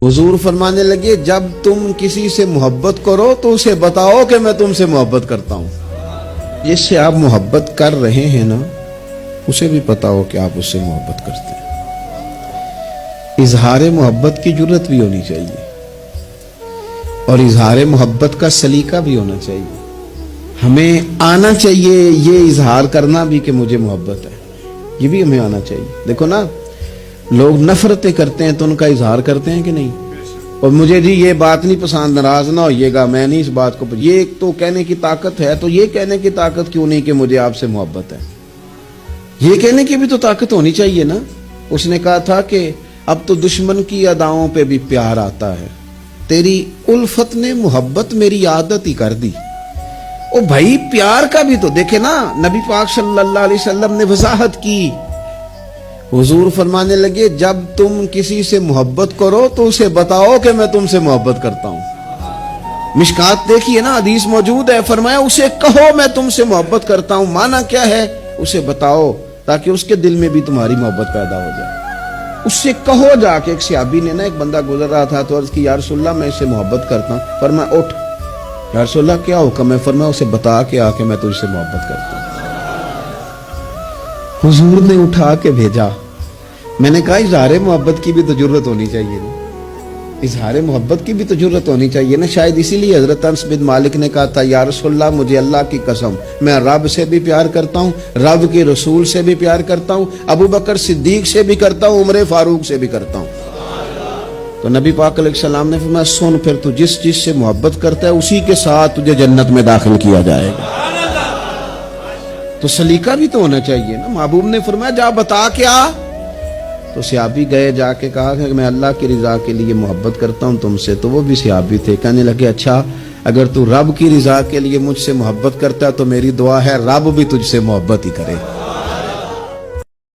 हुजूर फरमाने लगे जब तुम किसी से मोहब्बत करो तो उसे बताओ कि मैं तुमसे मोहब्बत करता हूं। जिससे आप मोहब्बत कर रहे हैं ना, उसे भी पता हो कि आप उससे मोहब्बत करते हैं। इजहार मोहब्बत की जुर्रत भी होनी चाहिए और इजहार मोहब्बत का सलीका भी होना चाहिए। हमें आना चाहिए ये इजहार करना भी कि मुझे मोहब्बत है, ये भी हमें आना चाहिए। देखो ना, लोग नफरतें करते हैं तो उनका इजहार करते हैं कि नहीं। और मुझे जी ये बात नहीं पसंद, नाराज ना होइएगा, मैं नहीं इस बात को, ये एक तो कहने की ताकत है, तो ये कहने की ताकत क्यों नहीं कि मुझे आपसे मोहब्बत है। ये कहने की भी तो ताकत होनी चाहिए ना। उसने कहा था कि अब तो दुश्मन की अदाओं पे भी प्यार आता है, तेरी उल्फत ने मोहब्बत मेरी आदत ही कर दी। ओ भाई, प्यार का भी तो देखे ना। नबी पाक सल्लल्लाहु अलैहि वसल्लम ने वजाहत की। हुजूर फरमाने लगे जब तुम किसी से मोहब्बत करो तो उसे बताओ कि मैं तुमसे मोहब्बत करता हूं। मिशकात देखिए ना, हदीस मौजूद है। फरमाया उसे कहो मैं तुमसे मोहब्बत करता हूं। माना क्या है? उसे बताओ ताकि उसके दिल में भी तुम्हारी मोहब्बत पैदा हो जाए। उससे कहो जाके। एक सहाबी ने ना, एक बंदा गुजर रहा था तो अर्ज की, या रसूलल्लाह मैं इससे मोहब्बत करता हूं। फरमाया उठ। या रसूलल्लाह क्या हुक्म है? फरमाया उसे बता के आके मैं तुझसे मोहब्बत करता हूं। हुजूर ने उठा के भेजा। मैंने कहा इजहार मोहब्बत की भी तो जुर्रत होनी चाहिए ना, इजहार मोहब्बत की भी तो जुर्रत होनी चाहिए ना। शायद इसीलिए हजरत अनस बिन मालिक ने कहा था, या रसूलल्लाह मुझे अल्लाह की कसम, मैं रब से भी प्यार करता हूँ, रब के रसूल से भी प्यार करता हूँ, अबू बकर सिद्दीक से भी करता हूँ, उमर फारूक से भी करता हूँ। तो नबी पाक अलैहिस्सलाम ने फरमाया सुन, फिर तू जिस चीज से मोहब्बत करता है उसी के साथ तुझे जन्नत में दाखिल किया जाएगा। तो सलीका भी तो होना चाहिए ना। महबूब ने फरमाया जा बता के आ। तो सहाबी गए, जाके कहा कि मैं अल्लाह की रिजा के लिए मोहब्बत करता हूँ तुमसे। तो वो भी सहाबी थे। कहने लगे अच्छा, अगर तू रब की रिजा के लिए मुझसे मोहब्बत करता है तो मेरी दुआ है रब भी तुझसे मोहब्बत ही करे।